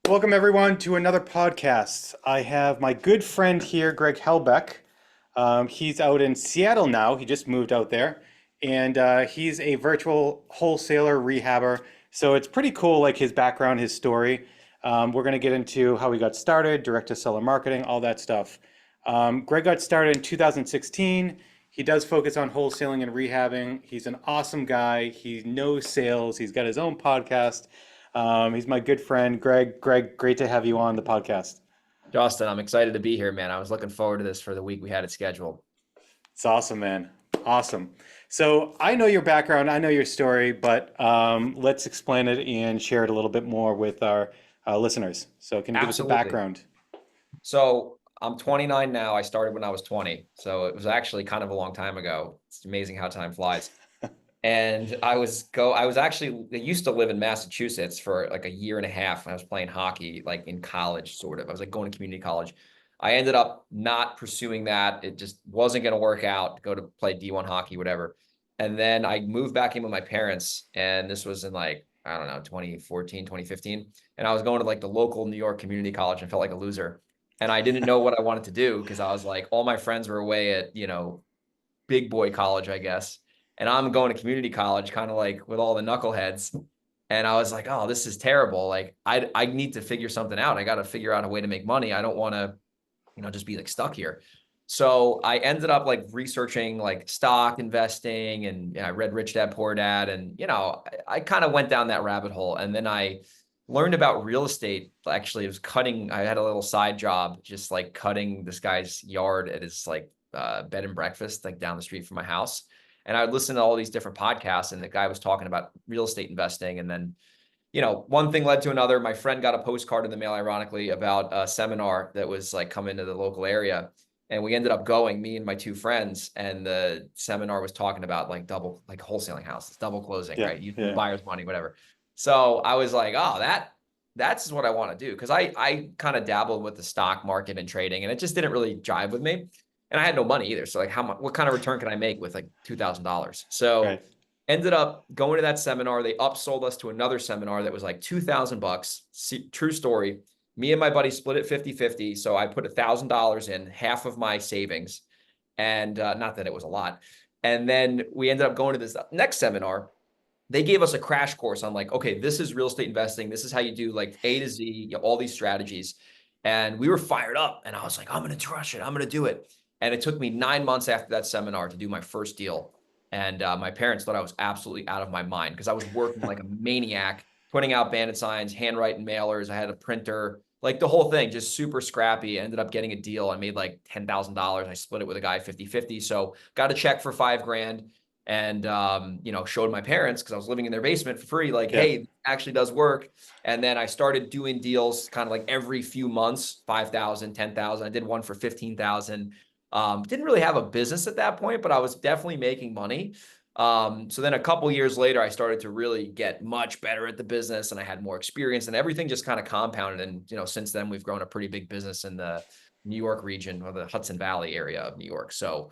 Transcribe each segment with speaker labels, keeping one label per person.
Speaker 1: Welcome, everyone, to another podcast. I have my good friend here, Greg Helbeck. He's out in Seattle now. He just moved out there, and he's a virtual wholesaler rehabber. So it's pretty cool, like his background, his story. We're going to get into how he got started, direct to seller marketing, all that stuff. Greg got started in 2016. He does focus on wholesaling and rehabbing. He's an awesome guy. He knows sales. He's got his own podcast. He's my good friend, Greg. Greg, great to have you on the podcast.
Speaker 2: Justin, I'm excited to be here, man. I was looking forward to this for the week we had it scheduled.
Speaker 1: It's awesome, man. Awesome. So I know your background, I know your story, but let's explain it and share it a little bit more with our listeners. So can you give us a
Speaker 2: Absolutely.
Speaker 1: background?
Speaker 2: So I'm 29 now. I started when I was 20. So it was actually kind of a long time ago. It's amazing how time flies. And I used to live in Massachusetts for like a year and a half. I was playing hockey like in college, sort of. I was like going to community college. I ended up not pursuing that. It just wasn't going to work out to go to play D1 hockey, whatever. And then I moved back in with my parents. And this was in like, I don't know, 2014, 2015. And I was going to like the local New York community college and felt like a loser. And I didn't know what I wanted to do because I was like, all my friends were away at, big boy college, I guess. And I'm going to community college, kind of like with all the knuckleheads. And I was like, oh, this is terrible. Like, I need to figure something out. I got to figure out a way to make money. I don't want to, just be like stuck here. So I ended up like researching like stock investing and I read Rich Dad Poor Dad. And, I kind of went down that rabbit hole. And then I learned about real estate. Actually, it was I had a little side job, just like cutting this guy's yard at his like bed and breakfast, like down the street from my house. And I would listen to all these different podcasts and the guy was talking about real estate investing. And then, one thing led to another. My friend got a postcard in the mail, ironically, about a seminar that was like coming to the local area. And we ended up going, me and my two friends, and the seminar was talking about like like wholesaling houses, double closing,
Speaker 1: Yeah,
Speaker 2: right? Using the
Speaker 1: yeah,
Speaker 2: buyer's money, whatever. So I was like, oh, that's what I want to do. Cause I kind of dabbled with the stock market and trading and it just didn't really jive with me. And I had no money either. So like how much, what kind of return can I make with like $2,000? So
Speaker 1: right.
Speaker 2: ended up going to that seminar. They upsold us to another seminar that was like 2,000 bucks. True story. Me and my buddy split it 50-50. So I put $1,000 in, half of my savings. And not that it was a lot. And then we ended up going to this next seminar. They gave us a crash course on like, okay, this is real estate investing. This is how you do like A to Z, all these strategies. And we were fired up. And I was like, I'm going to crush it. I'm going to do it. And it took me 9 months after that seminar to do my first deal. And my parents thought I was absolutely out of my mind because I was working like a maniac, putting out bandit signs, handwriting mailers. I had a printer, like the whole thing, just super scrappy. I ended up getting a deal. I made like $10,000. I split it with a guy 50-50. So got a check for 5 grand and, showed my parents because I was living in their basement for free, like,
Speaker 1: Yeah.
Speaker 2: hey, it actually does work. And then I started doing deals kind of like every few months, 5,000, 10,000. I did one for 15,000. Didn't really have a business at that point, but I was definitely making money. So then a couple years later, I started to really get much better at the business and I had more experience and everything just kind of compounded. And, since then we've grown a pretty big business in the New York region or the Hudson Valley area of New York. So,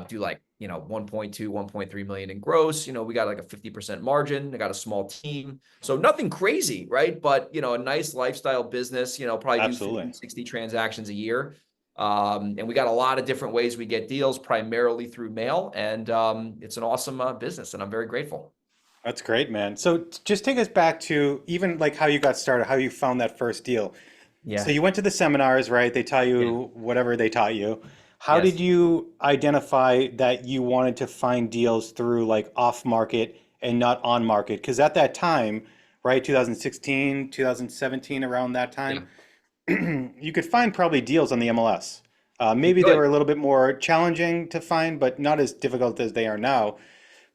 Speaker 2: do like, 1.2, 1.3 million in gross, we got like a 50% margin. I got a small team. So nothing crazy, right? But, a nice lifestyle business, probably do
Speaker 1: Absolutely.
Speaker 2: 50, 60 transactions a year. And we got a lot of different ways we get deals, primarily through mail. And it's an awesome business, and I'm very grateful.
Speaker 1: That's great, man. So just take us back to even like how you got started, how you found that first deal. So
Speaker 2: Yeah.
Speaker 1: you went to the seminars, right? They taught
Speaker 2: Yeah.
Speaker 1: you whatever they taught you. How did
Speaker 2: Yes.
Speaker 1: you identify that you wanted to find deals through like off market and not on market? Because at that time, right, 2016, 2017, around that
Speaker 2: Yeah.
Speaker 1: time, you could find probably deals on the MLS.
Speaker 2: You
Speaker 1: Maybe they were
Speaker 2: could.
Speaker 1: a little bit more challenging to find, but not as difficult as they are now.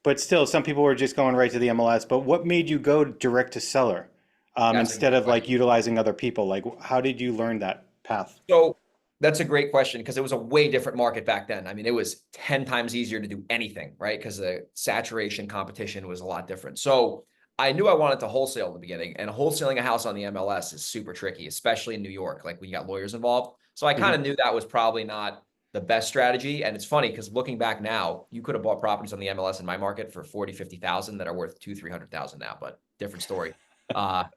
Speaker 1: But still, some people were just going right to the MLS. But what made you go direct to seller
Speaker 2: That's a
Speaker 1: instead
Speaker 2: great
Speaker 1: of like
Speaker 2: question.
Speaker 1: utilizing other people? Like, how did you learn that path?
Speaker 2: So that's a great question because it was a way different market back then. I mean, it was 10 times easier to do anything, right? Because the saturation competition was a lot different. So I knew I wanted to wholesale in the beginning, and wholesaling a house on the MLS is super tricky, especially in New York, like when you got lawyers involved. So I kind of
Speaker 1: Hmm.
Speaker 2: knew that was probably not the best strategy. And it's funny because looking back now, you could have bought properties on the MLS in my market for 40, 50,000 that are worth 200,000, 300,000 now, but different story.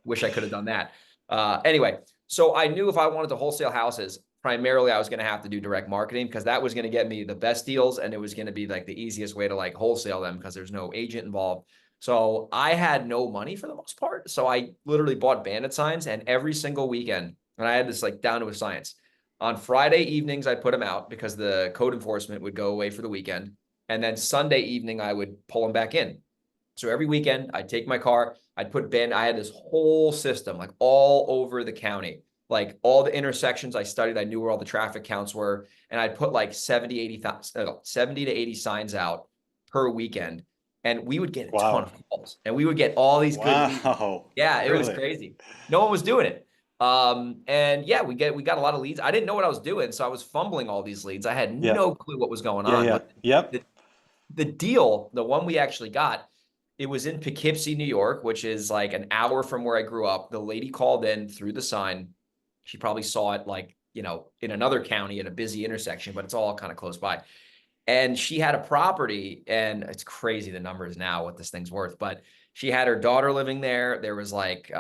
Speaker 2: Wish I could have done that. Anyway, so I knew if I wanted to wholesale houses, primarily I was going to have to do direct marketing because that was going to get me the best deals and it was going to be like the easiest way to like wholesale them because there's no agent involved. So I had no money for the most part. So I literally bought bandit signs and every single weekend, and I had this like down to a science. On Friday evenings, I'd put them out because the code enforcement would go away for the weekend. And then Sunday evening, I would pull them back in. So every weekend, I'd take my car, I'd put I had this whole system like all over the county, like all the intersections I studied, I knew where all the traffic counts were. And I'd put like 70 to 80 signs out per weekend. And we would get a ton
Speaker 1: Wow.
Speaker 2: of calls and we would get all these good leads.
Speaker 1: Wow.
Speaker 2: Yeah, it was
Speaker 1: Really?
Speaker 2: crazy. No one was doing it. And yeah, we got a lot of leads. I didn't know what I was doing, so I was fumbling all these leads. I had
Speaker 1: Yeah.
Speaker 2: no clue what was going
Speaker 1: Yeah.
Speaker 2: on.
Speaker 1: Yeah.
Speaker 2: But
Speaker 1: Yep.
Speaker 2: the deal, the one we actually got, it was in Poughkeepsie, New York, which is like an hour from where I grew up. The lady called in through the sign. She probably saw it like, in another county at a busy intersection, but it's all kind of close by. And she had a property, and it's crazy the numbers now, what this thing's worth, but she had her daughter living there. There was like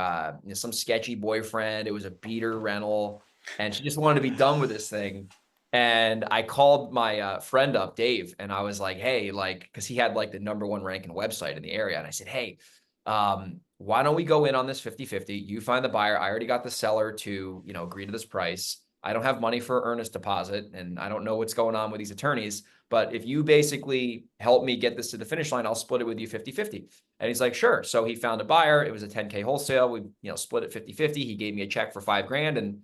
Speaker 2: some sketchy boyfriend. It was a beater rental, and she just wanted to be done with this thing. And I called my friend up, Dave, and I was like, hey, like, because he had like the #1 ranking website in the area. And I said, hey, why don't we go in on this 50-50? You find the buyer. I already got the seller to, agree to this price. I don't have money for earnest deposit, and I don't know what's going on with these attorneys. But if you basically help me get this to the finish line, I'll split it with you 50-50. And he's like, sure. So he found a buyer. It was a 10K wholesale. We, split it 50-50. He gave me a check for $5,000. And,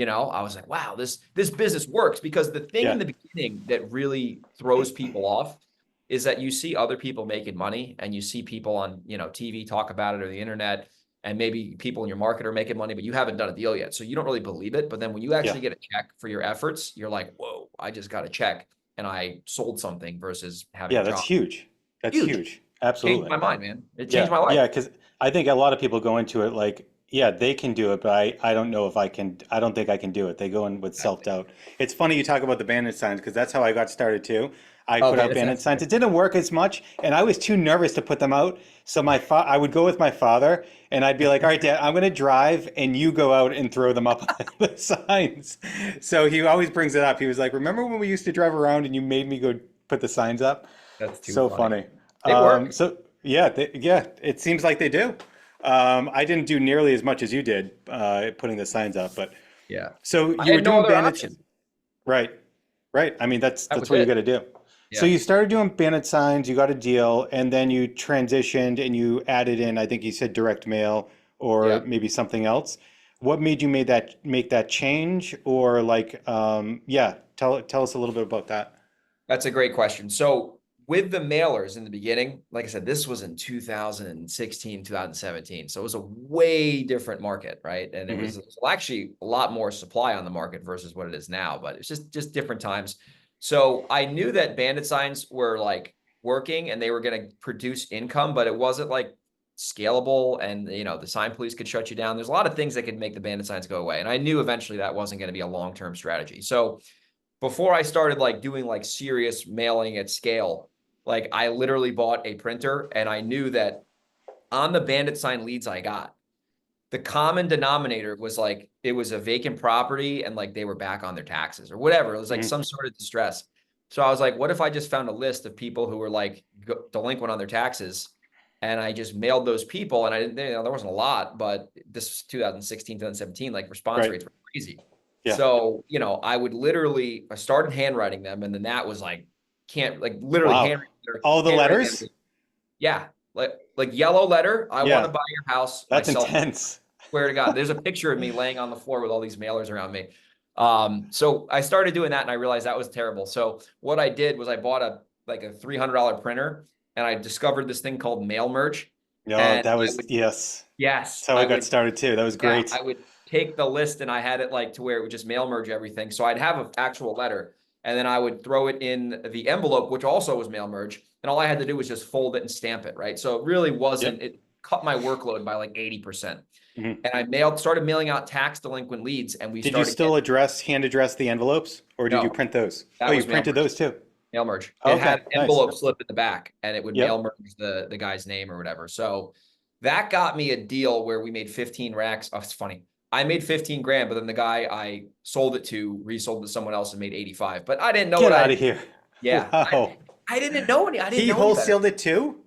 Speaker 2: I was like, wow, this business works, because the thing in the beginning that really throws people off is that you see other people making money and you see people on, TV talk about it or the internet, and maybe people in your market are making money, but you haven't done a deal yet. So you don't really believe it. But then when you actually get a check for your efforts, you're like, whoa, I just got a check and I sold something versus having a
Speaker 1: That's
Speaker 2: job.
Speaker 1: huge. That's
Speaker 2: Huge.
Speaker 1: huge. Absolutely.
Speaker 2: Changed my mind, man. It changed my life.
Speaker 1: Yeah, because I think a lot of people go into it like, yeah, they can do it, but I don't know if I can, I don't think I can do it. They go in with self-doubt. It's funny you talk about the bandit signs because that's how I got started too. I put out bandit signs. It didn't work as much, and I was too nervous to put them out. So I would go with my father, and I'd be like, all right, Dad, I'm going to drive, and you go out and throw them up on the signs. So he always brings it up. He was like, remember when we used to drive around and you made me go put the signs up?
Speaker 2: That's too
Speaker 1: So
Speaker 2: funny.
Speaker 1: funny.
Speaker 2: They work.
Speaker 1: So yeah, it seems like they do. I didn't do nearly as much as you did putting the signs up, but
Speaker 2: Yeah.
Speaker 1: so
Speaker 2: I
Speaker 1: you were
Speaker 2: had no
Speaker 1: doing
Speaker 2: other
Speaker 1: bandit,
Speaker 2: option.
Speaker 1: right? Right. I mean, that's
Speaker 2: That was
Speaker 1: what you
Speaker 2: it.
Speaker 1: got to do. So
Speaker 2: Yeah.
Speaker 1: you started doing bandit signs, you got a deal, and then you transitioned and you added in, I think you said direct mail or
Speaker 2: Yeah.
Speaker 1: maybe something else. What made you make that change, or like, yeah, tell us a little bit about that.
Speaker 2: That's a great question. So with the mailers in the beginning, like I said, this was in 2016, 2017. So it was a way different market, right? And it was actually a lot more supply on the market versus what it is now, but it's just different times. So I knew that bandit signs were like working and they were going to produce income, but it wasn't like scalable, and the sign police could shut you down. There's a lot of things that could make the bandit signs go away. And I knew eventually that wasn't going to be a long-term strategy. So before I started like doing like serious mailing at scale, like I literally bought a printer, and I knew that on the bandit sign leads I got, the common denominator was like it was a vacant property and like they were back on their taxes or whatever. It was like some sort of distress. So I was like, what if I just found a list of people who were like delinquent on their taxes, and I just mailed those people? And I didn't, there wasn't a lot, but this was 2016, 2017, like response rates were crazy.
Speaker 1: Yeah.
Speaker 2: So, I would literally, I started handwriting them, and then that was like, literally
Speaker 1: Wow.
Speaker 2: handwriting.
Speaker 1: All the letters?
Speaker 2: Yeah. Like yellow letter. I want to buy your house.
Speaker 1: That's
Speaker 2: myself.
Speaker 1: intense.
Speaker 2: Swear to God, there's a picture of me laying on the floor with all these mailers around me. So I started doing that, and I realized that was terrible. So what I did was I bought a $300 printer, and I discovered this thing called Mail Merge.
Speaker 1: No,
Speaker 2: And
Speaker 1: that was,
Speaker 2: yes.
Speaker 1: That's how I got started too. That was great.
Speaker 2: Yeah, I would take the list, and I had it like to where it would just mail merge everything. So I'd have an actual letter, and then I would throw it in the envelope, which also was mail merge. And all I had to do was just fold it and stamp it, right? So it really wasn't, it cut my workload by like 80%. And I started mailing out tax delinquent leads, and
Speaker 1: Did you still hand address the envelopes, or did you print those? Oh, you printed those too.
Speaker 2: Mail merge.
Speaker 1: Oh,
Speaker 2: it had
Speaker 1: nice.
Speaker 2: envelope slip in the back, and it would mail merge the guy's name or whatever. So that got me a deal where we made 15 racks. Oh, it's funny. I made 15 grand, but then the guy I sold it to resold it to someone else and made 85. But I didn't know
Speaker 1: Get
Speaker 2: what
Speaker 1: out
Speaker 2: I,
Speaker 1: of here.
Speaker 2: yeah,
Speaker 1: Wow.
Speaker 2: I didn't know any, I didn't
Speaker 1: He
Speaker 2: know any better.
Speaker 1: wholesaled it too?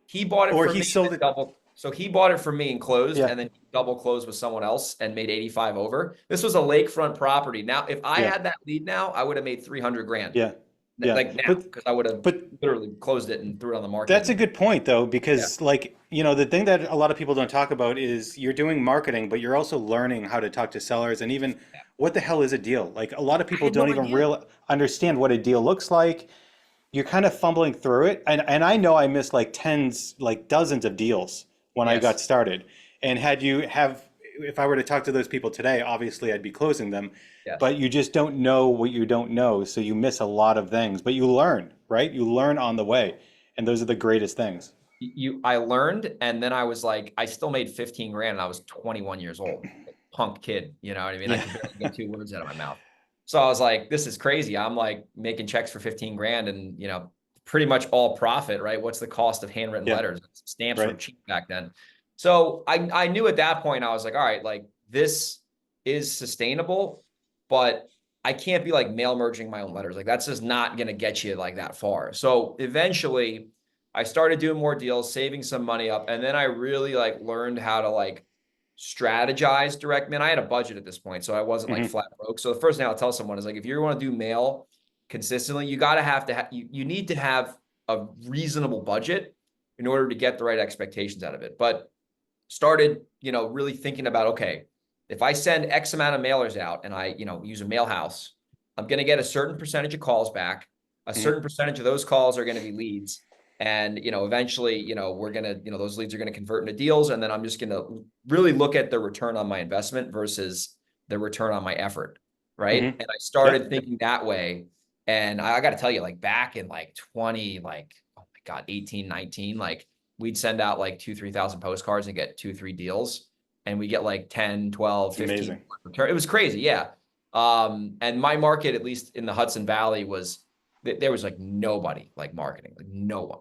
Speaker 2: He bought it
Speaker 1: Or
Speaker 2: from
Speaker 1: he
Speaker 2: me and
Speaker 1: sold
Speaker 2: then
Speaker 1: it?
Speaker 2: double. So he bought it from me and closed,
Speaker 1: Yeah.
Speaker 2: and then he double closed with someone else and made 85 over. This was a lakefront property. Now, if I
Speaker 1: Yeah.
Speaker 2: had that lead now, I would have made 300 grand.
Speaker 1: Yeah. Yeah.
Speaker 2: Like now,
Speaker 1: But
Speaker 2: because I would have
Speaker 1: but
Speaker 2: literally closed it and threw it on the market.
Speaker 1: that's a
Speaker 2: And
Speaker 1: good point though,
Speaker 2: yeah,
Speaker 1: because like, the thing that a lot of people don't talk about is you're doing marketing, but you're also learning how to talk to sellers and even
Speaker 2: yeah.
Speaker 1: what the hell is a deal? Like a lot of
Speaker 2: I
Speaker 1: people
Speaker 2: had no
Speaker 1: don't even
Speaker 2: idea.
Speaker 1: real understand what a deal looks like. You're kind of fumbling through it. And I know I missed like tens, like dozens of deals when I got
Speaker 2: Yes,
Speaker 1: started. And if I were to talk to those people today, obviously I'd be closing them.
Speaker 2: yes.
Speaker 1: But you just don't know what you don't know. So you miss a lot of things, but you learn, right? You learn on the way. And those are the greatest things.
Speaker 2: I learned, and then I was like, I still made 15 grand, and I was 21 years old, punk kid. You know what I mean? I
Speaker 1: Yeah.
Speaker 2: could barely get two words out of my mouth. So I was like, this is crazy. I'm like making checks for 15 grand, and pretty much all profit, right? What's the cost of handwritten
Speaker 1: Yeah.
Speaker 2: letters? Stamps were
Speaker 1: Right.
Speaker 2: cheap back then. So I knew at that point, I was like, all right, like this is sustainable, but I can't be like mail merging my own letters. Like that's just not going to get you like that far. So eventually I started doing more deals, saving some money up, and then I really like learned how to like strategize direct mail. I had a budget at this point, so I wasn't like
Speaker 1: Hmm.
Speaker 2: flat broke. So the first thing I'll tell someone is like, if you want to do mail consistently, you got to you need to have a reasonable budget in order to get the right expectations out of it. But started, really thinking about, okay, if I send X amount of mailers out and I, use a mail house, I'm going to get a certain percentage of calls back. A
Speaker 1: Hmm.
Speaker 2: certain percentage of those calls are going to be leads. And, eventually, we're going to, those leads are going to convert into deals. And then I'm just going to really look at the return on my investment versus the return on my effort. Right.
Speaker 1: Hmm.
Speaker 2: And I
Speaker 1: Yeah.
Speaker 2: started thinking that way. And I got to tell you, like back in like 20, like, oh my God, 18, 19, like we'd send out like 3,000 postcards and get 2, 3 deals. And we get like 10, 12,
Speaker 1: It's
Speaker 2: 15
Speaker 1: amazing.
Speaker 2: return. It was crazy. Yeah. And my market, at least in the Hudson Valley, there was like nobody like marketing, like no one.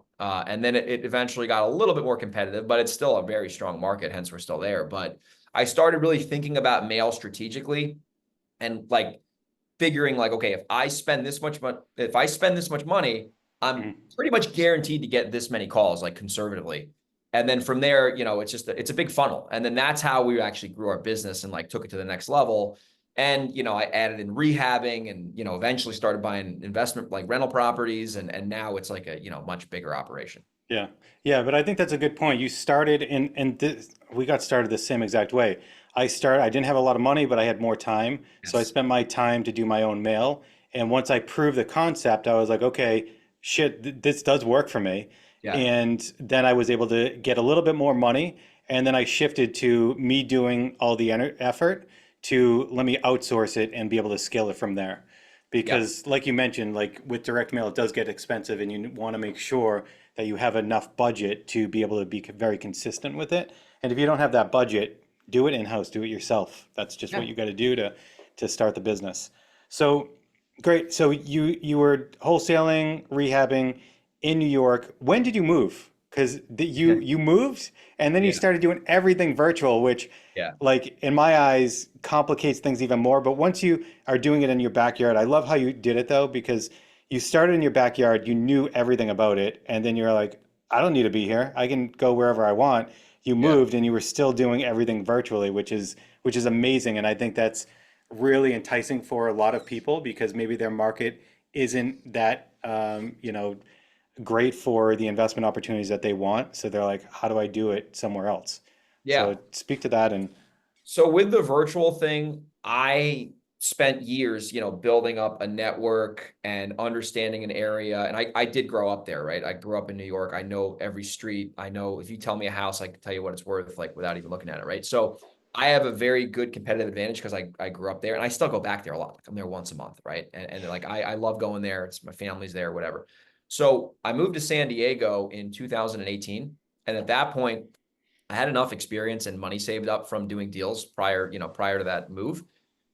Speaker 2: And then it eventually got a little bit more competitive, but it's still a very strong market. Hence we're still there. But I started really thinking about mail strategically and like figuring like, okay, if I spend this much money, I'm
Speaker 1: Hmm.
Speaker 2: pretty much guaranteed to get this many calls, like conservatively. And then from there, it's a big funnel. And then that's how we actually grew our business and like took it to the next level. And, I added in rehabbing and, eventually started buying investment like rental properties. And now it's like a, much bigger operation.
Speaker 1: Yeah. Yeah, but I think that's a good point. You started we got started the same exact way. I didn't have a lot of money, but I had more time. So I
Speaker 2: Yes.
Speaker 1: spent my time to do my own mail. And once I proved the concept, I was like, okay, shit, this does work for me.
Speaker 2: Yeah.
Speaker 1: And then I was able to get a little bit more money. And then I shifted to me doing all the effort to let me outsource it and be able to scale it from there.
Speaker 2: Yeah.
Speaker 1: Because like you mentioned, like with direct mail, it does get expensive and you want to make sure that you have enough budget to be able to be very consistent with it. And if you don't have that budget, do it in-house, do it yourself. That's just what
Speaker 2: Yeah.
Speaker 1: you got to do to start the business. So great. So you were wholesaling, rehabbing in New York. When did you move? Because you moved and then you
Speaker 2: Yeah.
Speaker 1: started doing everything virtual, which
Speaker 2: Yeah.
Speaker 1: like in my eyes complicates things even more. But once you are doing it in your backyard, I love how you did it though, because you started in your backyard, you knew everything about it, and then you're like, I don't need to be here. I can go wherever I want. You
Speaker 2: Yeah.
Speaker 1: moved and you were still doing everything virtually, which is amazing. And I think that's really enticing for a lot of people because maybe their market isn't that great for the investment opportunities that they want. So they're like, how do I do it somewhere else?
Speaker 2: Yeah.
Speaker 1: So speak to that and
Speaker 2: So with the virtual thing, I spent years, building up a network and understanding an area. And I did grow up there, right? I grew up in New York. I know every street. I know if you tell me a house, I can tell you what it's worth, like without even looking at it, right? So I have a very good competitive advantage because I grew up there and I still go back there a lot. Like I'm there once a month, right? And like I love going there. It's my family's there, whatever. So I moved to San Diego in 2018. And at that point, I had enough experience and money saved up from doing deals prior to that move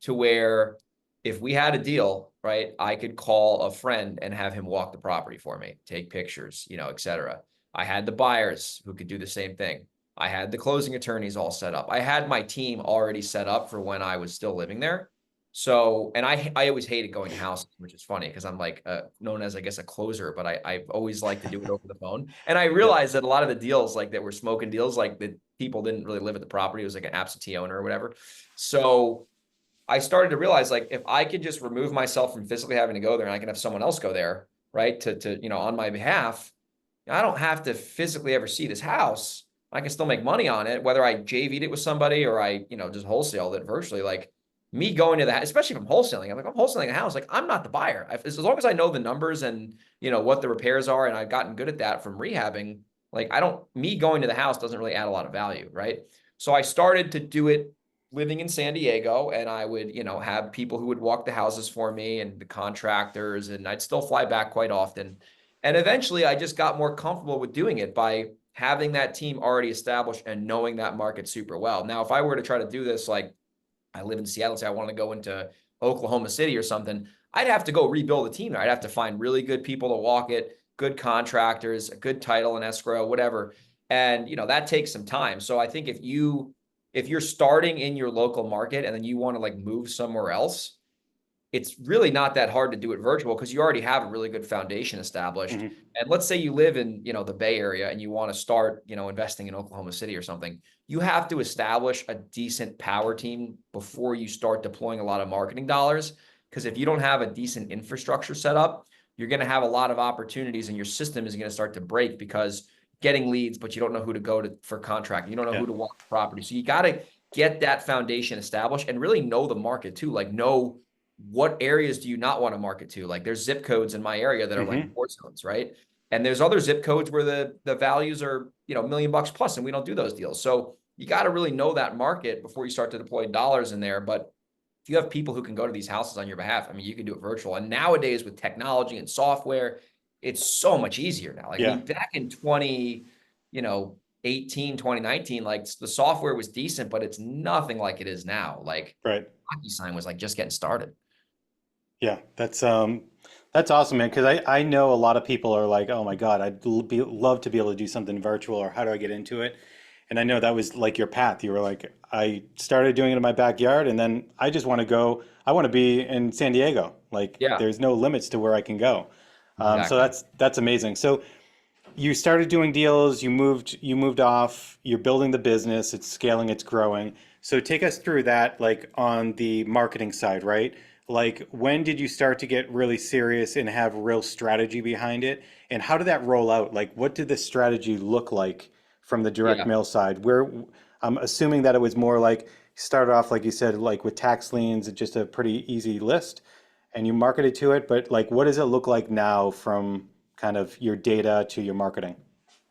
Speaker 2: to where if we had a deal, right, I could call a friend and have him walk the property for me, take pictures, et cetera. I had the buyers who could do the same thing. I had the closing attorneys all set up. I had my team already set up for when I was still living there. So, and I always hated going to houses, which is funny because I'm like known as, I guess, a closer, but I always like to do it over the phone. And I
Speaker 1: Yep.
Speaker 2: realized that a lot of the deals like that were smoking deals, like that people didn't really live at the property. It was like an absentee owner or whatever. So I started to realize like if I could just remove myself from physically having to go there and I can have someone else go there, right, to on my behalf, I don't have to physically ever see this house. I can still make money on it, whether I JV'd it with somebody or I, just wholesaled it virtually. Like me going to that, especially if I'm wholesaling, I'm wholesaling a house. Like I'm not the buyer. As long as I know the numbers and what the repairs are, and I've gotten good at that from rehabbing. Like me going to the house doesn't really add a lot of value, right? So I started to do it living in San Diego, and I would, have people who would walk the houses for me and the contractors, and I'd still fly back quite often. And eventually I just got more comfortable with doing it by having that team already established and knowing that market super well. Now, if I were to try to do this, like I live in Seattle, say I want to go into Oklahoma City or something, I'd have to go rebuild a team there. I'd have to find really good people to walk it, good contractors, a good title and escrow, whatever. And, that takes some time. So I think if you're starting in your local market and then you want to like move somewhere else, it's really not that hard to do it virtual because you already have a really good foundation established.
Speaker 1: Hmm.
Speaker 2: And let's say you live in, the Bay Area and you want to start, investing in Oklahoma City or something. You have to establish a decent power team before you start deploying a lot of marketing dollars. Because if you don't have a decent infrastructure set up, you're going to have a lot of opportunities and your system is going to start to break because getting leads, but you don't know who to go to for contracting. You don't know
Speaker 1: Yeah.
Speaker 2: who to walk the property. So you got to get that foundation established and really know the market too. Like know what areas do you not want to market to? Like there's zip codes in my area that are like
Speaker 1: Hmm.
Speaker 2: war zones, right? And there's other zip codes where the values are, $1 million plus, and we don't do those deals. So you got to really know that market before you start to deploy dollars in there. But if you have people who can go to these houses on your behalf, I mean, you can do it virtual. And nowadays with technology and software, it's so much easier now. Like, I
Speaker 1: Yeah.
Speaker 2: mean, back in 18, 2019, like the software was decent, but it's nothing like it is now. Like
Speaker 1: Right.
Speaker 2: DocuSign was like just getting started.
Speaker 1: Yeah. That's awesome, man. Because I know a lot of people are like, oh my God, love to be able to do something virtual, or how do I get into it? And I know that was like your path. You were like, I started doing it in my backyard, and then I just want to go. I want to be in San Diego. Like,
Speaker 2: Yeah,
Speaker 1: there's no limits to where I can go. So
Speaker 2: exactly.
Speaker 1: that's amazing. So you started doing deals. You moved off. You're building the business. It's scaling. It's growing. So take us through that, like on the marketing side, right? Like, when did you start to get really serious and have real strategy behind it? And how did that roll out? Like, what did the strategy look like from the direct
Speaker 2: Yeah.
Speaker 1: mail side? Where I'm assuming that it was more like started off, like you said, like with tax liens, it's just a pretty easy list, and you marketed to it. But like, what does it look like now from kind of your data to your marketing?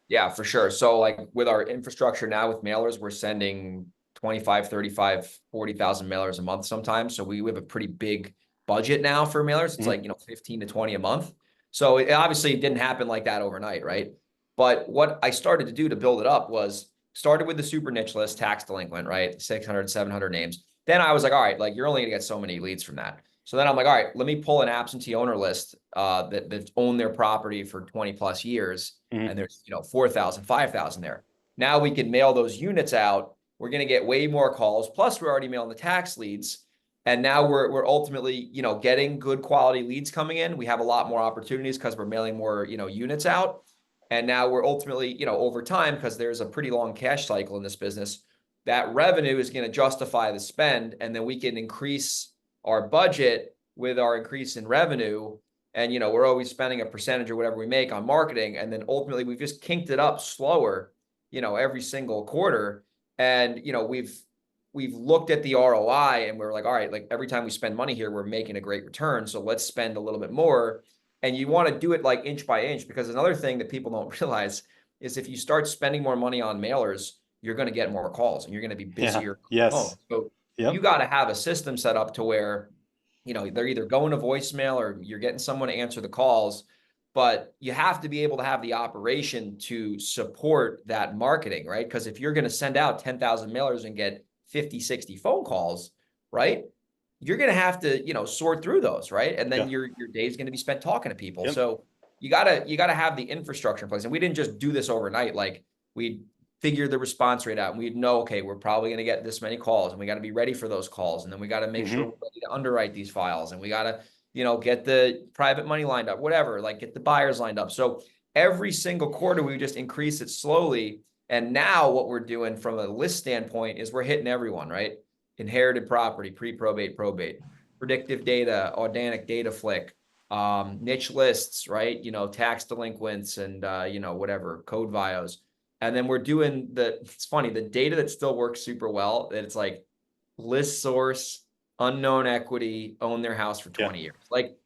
Speaker 2: Yeah, for sure. So like with our infrastructure now with mailers, we're sending 25, 35, 40,000 mailers a month sometimes. So we have a pretty big budget now for mailers. It's
Speaker 1: Hmm.
Speaker 2: like, 15 to 20 a month. So it obviously didn't happen like that overnight, right? But what I started to do to build it up was started with the super niche list, tax delinquent, right? 600, 700 names. Then I was like, all right, like you're only gonna get so many leads from that. So then I'm like, all right, let me pull an absentee owner list that's owned their property for 20 plus years,
Speaker 1: Hmm.
Speaker 2: and there's 4,000, 5,000 there. Now we can mail those units out. We're going to get way more calls. Plus, we're already mailing the tax leads, and now we're ultimately getting good quality leads coming in. We have a lot more opportunities because we're mailing more units out, and now we're ultimately over time, because there's a pretty long cash cycle in this business. That revenue is going to justify the spend, and then we can increase our budget with our increase in revenue. And we're always spending a percentage or whatever we make on marketing, and then ultimately we've just kinked it up slower every single quarter. And we've looked at the ROI, and we're like, all right, like every time we spend money here, we're making a great return, so let's spend a little bit more. And you want to do it like inch by inch, because another thing that people don't realize is if you start spending more money on mailers, you're going to get more calls and you're going to be
Speaker 1: Yeah.
Speaker 2: busier on the phone.
Speaker 1: Yes.
Speaker 2: So you
Speaker 1: Yep.
Speaker 2: got to have a system set up to where they're either going to voicemail or you're getting someone to answer the calls. But you have to be able to have the operation to support that marketing, right? Because if you're going to send out 10,000 mailers and get 50, 60 phone calls, right? You're going to have to, sort through those, right? And then
Speaker 1: Yeah.
Speaker 2: your day is going to be spent talking to people.
Speaker 1: Yep.
Speaker 2: So you gotta have the infrastructure in place. And we didn't just do this overnight. Like we figure the response rate out. And we'd know, okay, we're probably going to get this many calls, and we got to be ready for those calls. And then we got to make sure we're ready to underwrite these files, and we got to, get the private money lined up, whatever, like get the buyers lined up. So every single quarter, we just increase it slowly. And now what we're doing from a list standpoint is we're hitting everyone, right? Inherited property, pre-probate, probate, predictive data, organic data flick, niche lists, right? Tax delinquents and, whatever, code bios. And then we're doing it's funny, the data that still works super well, that it's like list source, unknown equity, own their house for 20 years. Like,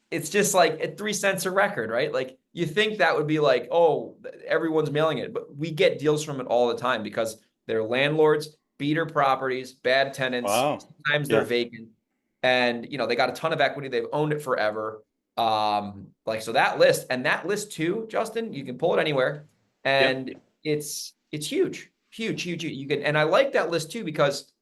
Speaker 2: it's just like at 3 cents a record, right? Like, you think that would be like, oh, everyone's mailing it, but we get deals from it all the time because they're landlords, beater properties, bad tenants.
Speaker 1: Wow.
Speaker 2: Sometimes they're vacant, and they got a ton of equity. They've owned it forever. So that list too, Justin, you can pull it anywhere, and it's huge. You can, and I like that list too because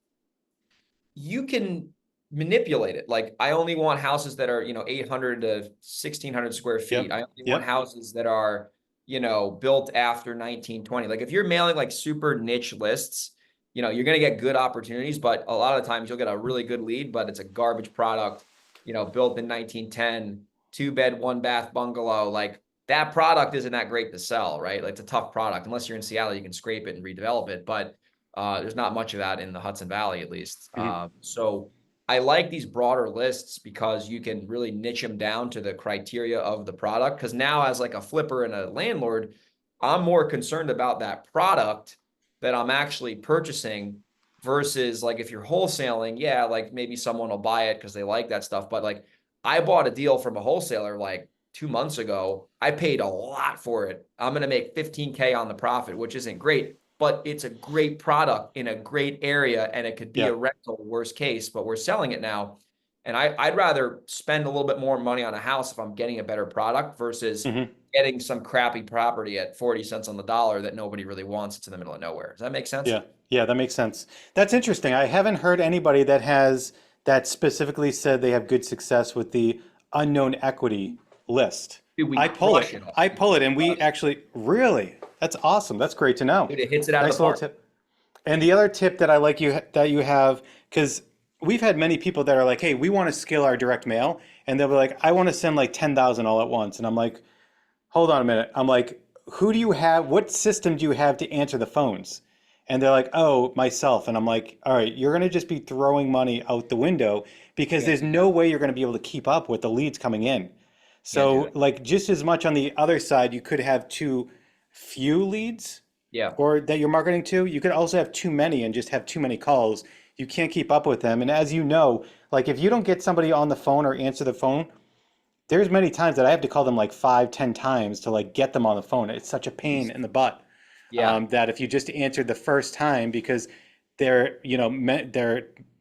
Speaker 2: you can manipulate it. Like, I only want houses that are, 800 to 1600 square feet. I only want houses that are, built after 1920. Like, if you're mailing like super niche lists, you're going to get good opportunities, but a lot of times you'll get a really good lead, but it's a garbage product, built in 1910, 2-bed, 1-bath bungalow. Like, that product isn't that great to sell, right? Like, it's a tough product. Unless you're in Seattle, you can scrape it and redevelop it, but there's not much of that in the Hudson Valley, at least. So I like these broader lists because you can really niche them down to the criteria of the product. Because now, as like a flipper and a landlord, I'm more concerned about that product that I'm actually purchasing versus, like, if you're wholesaling, like maybe someone will buy it because they like that stuff. But like, I bought a deal from a wholesaler like 2 months ago. I paid a lot for it. I'm going to make 15K on the profit, which isn't great, but it's a great product in a great area, and it could be a rental worst case, but we're selling it now. And I'd rather spend a little bit more money on a house if I'm getting a better product versus getting some crappy property at 40 cents on the dollar that nobody really wants. It's in the middle of nowhere. Does that make sense?
Speaker 1: Yeah, that makes sense. That's interesting. I haven't heard anybody that specifically said they have good success with the unknown equity list.
Speaker 2: Dude,
Speaker 1: I pull it, and we actually really. That's awesome. That's great to know.
Speaker 2: Dude, it hits it out of the park.
Speaker 1: Tip. And the other tip that I like that you have, because we've had many people that are like, hey, we want to scale our direct mail, and they'll be like, I want to send like 10,000 all at once, and I'm like, hold on a minute. I'm like, who do you have? What system do you have to answer the phones? And they're like, oh, myself. And I'm like, all right, you're going to just be throwing money out the window because there's no way you're going to be able to keep up with the leads coming in. So like, just as much on the other side, you could have too few leads or that you're marketing to. You could also have too many and just have too many calls. You can't keep up with them. And as you know, like, if you don't get somebody on the phone or answer the phone, there's many times that I have to call them like 5-10 times to like get them on the phone. It's such a pain in the butt. That if you just answered the first time, because their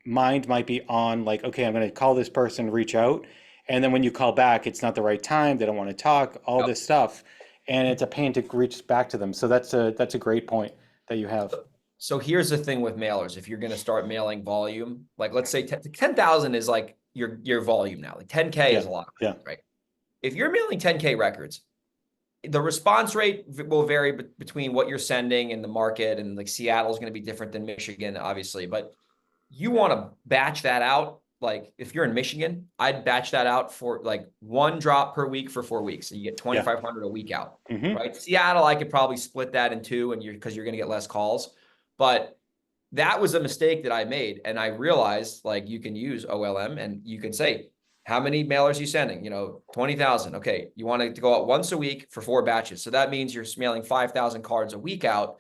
Speaker 1: mind might be on like, okay, I'm going to call this person, reach out. And then when you call back, it's not the right time. They don't want to talk, all this stuff. And it's a pain to reach back to them. So that's a great point that you have.
Speaker 2: So here's the thing with mailers. If you're going to start mailing volume, like, let's say 10,000 is like your volume now. Like 10K is a lot, right? If you're mailing 10K records, the response rate will vary between what you're sending and the market. And like, Seattle is going to be different than Michigan, obviously. But you want to batch that out. Like, if you're in Michigan, I'd batch that out for like 1 drop per week for 4 weeks. So you get 2,500 a week out, right? Seattle, I could probably split that in 2, and because you're going to get less calls. But that was a mistake that I made. And I realized, like, you can use OLM and you can say, how many mailers are you sending? 20,000. Okay. You want to go out once a week for 4 batches. So that means you're mailing 5,000 cards a week out,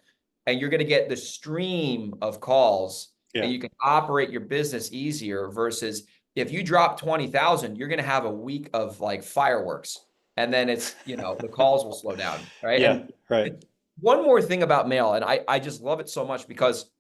Speaker 2: and you're going to get the stream of calls. And you can operate your business easier versus if you drop 20,000, you're going to have a week of like fireworks. And then it's, the calls will slow down. Right. And one more thing about mail. And I just love it so much because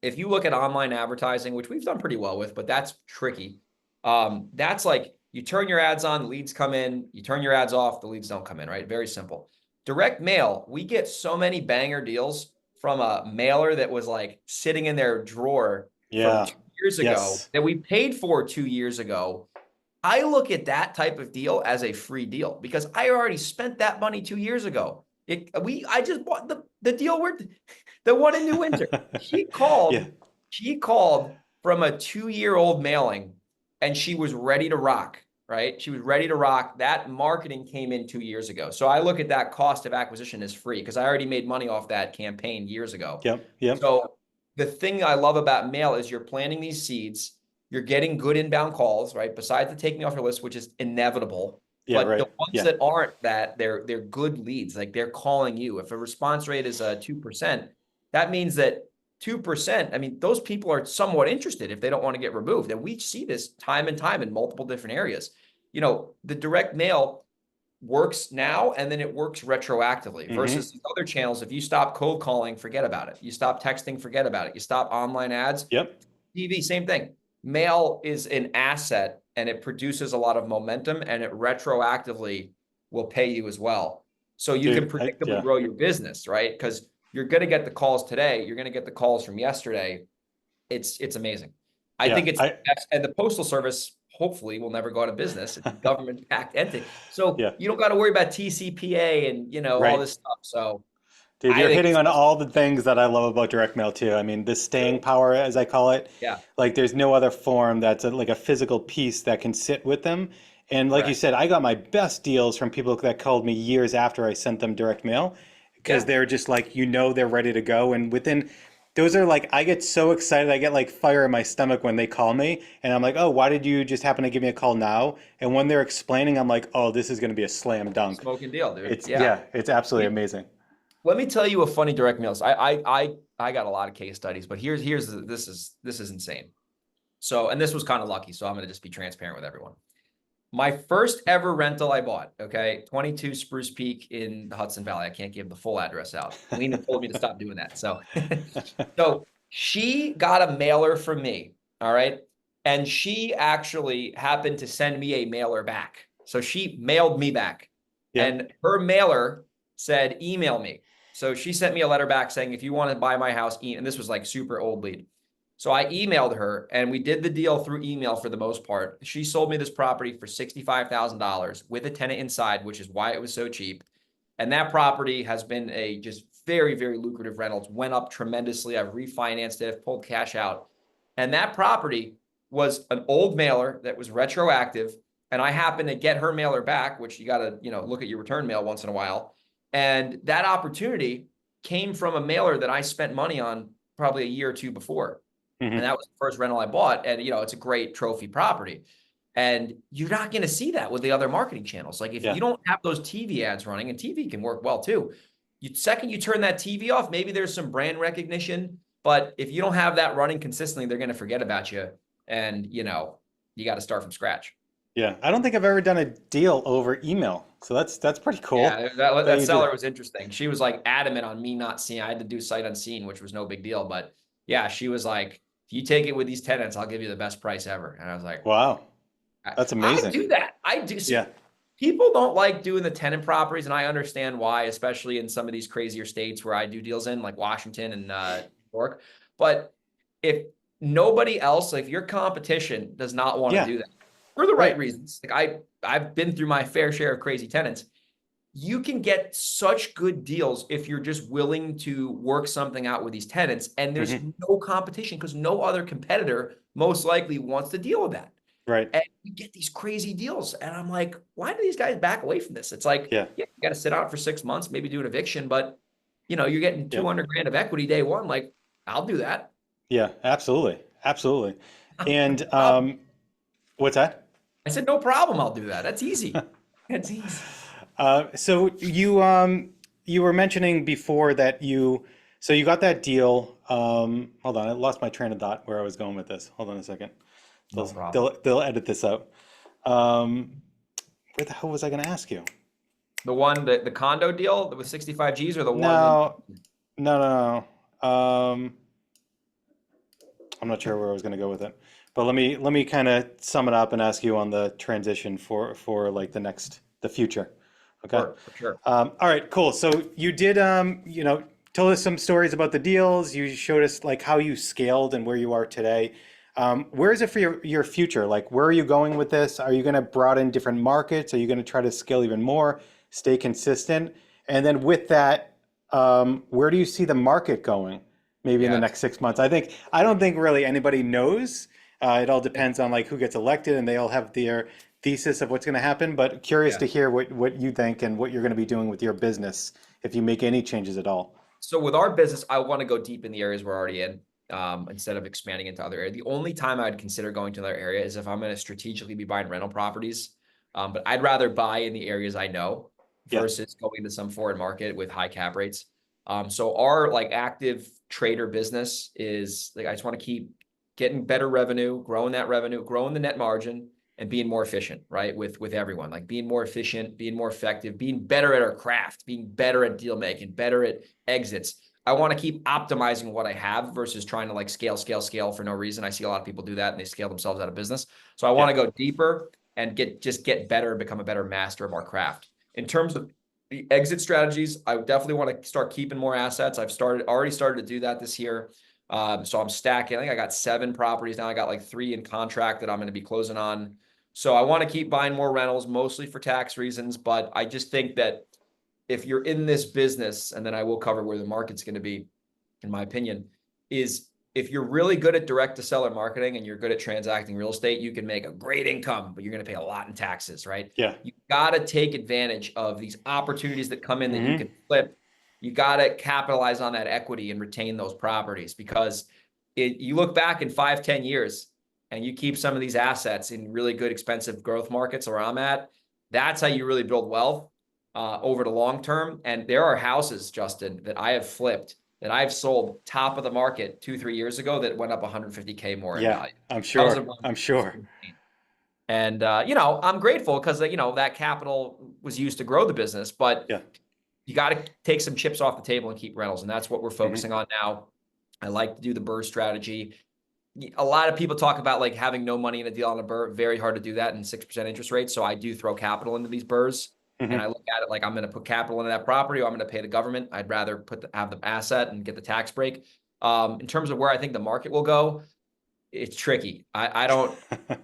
Speaker 2: if you look at online advertising, which we've done pretty well with, but that's tricky. That's like, you turn your ads on, the leads come in, you turn your ads off, the leads don't come in, right? Very simple. Direct mail, we get so many banger deals from a mailer that was like sitting in their drawer from 2 years ago that we paid for 2 years ago. I look at that type of deal as a free deal because I already spent that money 2 years ago. I just bought the deal The one in New Windsor. She
Speaker 1: Yeah.
Speaker 2: called, she called from a 2-year-old mailing and she was ready to rock, right? She was ready to rock. That marketing came in 2 years ago. So I look at that cost of acquisition as free because I already made money off that campaign years ago.
Speaker 1: Yep. Yep.
Speaker 2: So the thing I love about mail is you're planting these seeds, you're getting good inbound calls, right? Besides the take me off your list, which is inevitable.
Speaker 1: Yeah.
Speaker 2: But
Speaker 1: Right.
Speaker 2: the ones
Speaker 1: Yeah.
Speaker 2: that aren't that, they're good leads. Like they're calling you. If a response rate is 2%, that means that 2%, I mean, those people are somewhat interested if they don't want to get removed. And we see this time and time in multiple different areas. You know, the direct mail works now and then it works retroactively versus these other channels. If you stop cold calling, forget about it. You stop texting, forget about it. You stop online ads,
Speaker 1: Yep.
Speaker 2: TV, same thing. Mail is an asset and it produces a lot of momentum and it retroactively will pay you as well. So you can
Speaker 1: Dude,
Speaker 2: predictably
Speaker 1: yeah.
Speaker 2: grow your business, right? Because you're going to get the calls today. You're going to get the calls from yesterday. It's amazing. I
Speaker 1: Yeah.
Speaker 2: think it's the best. And the Postal Service hopefully will never go out of business. It's a government-backed entity. So
Speaker 1: Yeah.
Speaker 2: you don't got to worry about TCPA and, you know, all
Speaker 1: Right.
Speaker 2: this stuff. So
Speaker 1: Dude,
Speaker 2: I
Speaker 1: you're
Speaker 2: think
Speaker 1: hitting
Speaker 2: it's
Speaker 1: on
Speaker 2: awesome.
Speaker 1: all the things that I love about direct mail too. I mean, the staying power, as I call it,
Speaker 2: Yeah,
Speaker 1: like there's no other form that's like a physical piece that can sit with them. And like you
Speaker 2: correct.
Speaker 1: said, I got my best deals from people that called me years after I sent them direct mail because
Speaker 2: Yeah.
Speaker 1: they're just like, they're ready to go. And within, those are like, I get so excited. I get like fire in my stomach when they call me. And I'm like, oh, why did you just happen to give me a call now? And when they're explaining, I'm like, oh, this is going to be a slam dunk.
Speaker 2: Smoking deal, dude.
Speaker 1: It's,
Speaker 2: Yeah.
Speaker 1: yeah, it's absolutely amazing.
Speaker 2: Let me tell you a funny direct mail. I got a lot of case studies, but this is insane. So, and this was kind of lucky. So I'm going to just be transparent with everyone. My first ever rental I bought, okay, 22 Spruce Peak in the Hudson Valley. I can't give the full address out. Lena told me to stop doing that. So, so she got a mailer from me, all right? And she actually happened to send me a mailer back. So she mailed me back.
Speaker 1: Yeah.
Speaker 2: And her mailer said, email me. So she sent me a letter back saying, if you want to buy my house, and this was like super old lead. So I emailed her and we did the deal through email for the most part. She sold me this property for $65,000 with a tenant inside, which is why it was so cheap. And that property has been a just very, very lucrative rental. It's went up tremendously. I've refinanced it, I've pulled cash out. And that property was an old mailer that was retroactive. And I happened to get her mailer back, which you got to, look at your return mail once in a while. And that opportunity came from a mailer that I spent money on probably a year or two before. And
Speaker 1: Hmm.
Speaker 2: that was the first rental I bought. And, it's a great trophy property. And you're not going to see that with the other marketing channels. Like if
Speaker 1: Yeah.
Speaker 2: you don't have those TV ads running, and TV can work well too. Second you turn that TV off, maybe there's some brand recognition. But if you don't have that running consistently, they're going to forget about you. And, you got to start from scratch.
Speaker 1: Yeah. I don't think I've ever done a deal over email. So that's pretty cool
Speaker 2: Yeah, that,
Speaker 1: that
Speaker 2: that
Speaker 1: you do
Speaker 2: seller
Speaker 1: that.
Speaker 2: was interesting. She was like adamant on me not seeing. I had to do sight unseen, which was no big deal. But yeah, she was like, if you take it with these tenants, I'll give you the best price ever. And I was like,
Speaker 1: Wow.
Speaker 2: I,
Speaker 1: That's
Speaker 2: I
Speaker 1: amazing.
Speaker 2: do that. I do.
Speaker 1: Yeah.
Speaker 2: People don't like doing the tenant properties, and I understand why, especially in some of these crazier states where I do deals in, like Washington and New York. But if nobody else, like if your competition does not want to
Speaker 1: Yeah.
Speaker 2: do that for the right
Speaker 1: Right.
Speaker 2: reasons, like I've been through my fair share of crazy tenants. You can get such good deals if you're just willing to work something out with these tenants, and there's
Speaker 1: Hmm.
Speaker 2: no competition because no other competitor most likely wants to deal with that.
Speaker 1: Right.
Speaker 2: And you get these crazy deals. And I'm like, why do these guys back away from this? It's like,
Speaker 1: Yeah.
Speaker 2: yeah, you got to sit out for 6 months, maybe do an eviction, but you're getting
Speaker 1: Yeah.
Speaker 2: 200 grand of equity day one. Like, I'll do that.
Speaker 1: Yeah. Absolutely. Absolutely.
Speaker 2: No
Speaker 1: And
Speaker 2: problem.
Speaker 1: what's that?
Speaker 2: I said, no problem. I'll do that. That's easy. That's easy.
Speaker 1: So you were mentioning before that so you got that deal. Hold on, I lost my train of thought where I was going with this. Hold on a second.
Speaker 2: No problem.
Speaker 1: They'll edit this out. Where the hell was I going to ask you?
Speaker 2: The one, the condo deal with 65 Gs or the one in,
Speaker 1: No, no, no. I'm not sure where I was going to go with it, but let me kind of sum it up and ask you on the transition for like the future. Okay.
Speaker 2: for sure.
Speaker 1: All right, cool. So you did, told us some stories about the deals. You showed us like how you scaled and where you are today. Where is it for your future? Like, where are you going with this? Are you going to broaden different markets? Are you going to try to scale even more, stay consistent? And then with that, Where do you see the market going? Maybe in the
Speaker 2: Yeah.
Speaker 1: next 6 months. I don't think really anybody knows. It all depends on like who gets elected, and they all have their thesis of what's going to happen. But curious
Speaker 2: Yeah.
Speaker 1: to hear what you think and what you're going to be doing with your business if you make any changes at all.
Speaker 2: So with our business, I want to go deep in the areas we're already in, instead of expanding into other areas. The only time I'd consider going to another area is if I'm going to strategically be buying rental properties. But I'd rather buy in the areas I know
Speaker 1: Yeah.
Speaker 2: versus going to some foreign market with high cap rates. So our like active trader business is like, I just want to keep getting better revenue, growing the net margin, and being more efficient, right? With everyone, like being more efficient, being more effective, being better at our craft, being better at deal making, better at exits. I want to keep optimizing what I have versus trying to like scale for no reason. I see a lot of people do that and they scale themselves out of business. So I want
Speaker 1: Yeah.
Speaker 2: to go deeper and get better and become a better master of our craft. In terms of the exit strategies, I definitely want to start keeping more assets. Already started to do that this year. So I'm stacking. I think I got 7 properties now. I got like 3 in contract that I'm going to be closing on. So I want to keep buying more rentals, mostly for tax reasons. But I just think that if you're in this business, and then I will cover where the market's going to be, in my opinion, is if you're really good at direct to seller marketing and you're good at transacting real estate, you can make a great income, but you're going to pay a lot in taxes, right?
Speaker 1: Yeah.
Speaker 2: You got to take advantage of these opportunities that come in that you
Speaker 1: Hmm.
Speaker 2: can flip. You got to capitalize on that equity and retain those properties, because you look back in 5, 10 years and you keep some of these assets in really good, expensive growth markets where I'm at. That's how you really build wealth over the long term. And there are houses, Justin, that I have flipped, that I've sold top of the market 2, 3 years ago that went up 150K more in
Speaker 1: Yeah.
Speaker 2: value.
Speaker 1: I'm
Speaker 2: Houses
Speaker 1: sure.
Speaker 2: have gone
Speaker 1: I'm
Speaker 2: just
Speaker 1: sure.
Speaker 2: insane. And I'm grateful because that capital was used to grow the business, but
Speaker 1: Yeah.
Speaker 2: you got to take some chips off the table and keep rentals, and that's what we're
Speaker 1: Hmm.
Speaker 2: focusing on now. I like to do the BRRRR strategy. A lot of people talk about like having no money in a deal on a BRRRR. Very hard to do that in 6% interest rates. So I do throw capital into these BRRRRs, and I
Speaker 1: Hmm.
Speaker 2: look at it like I'm going to put capital into that property, or I'm going to pay the government. I'd rather have the asset and get the tax break. In terms of where I think the market will go, it's tricky. I don't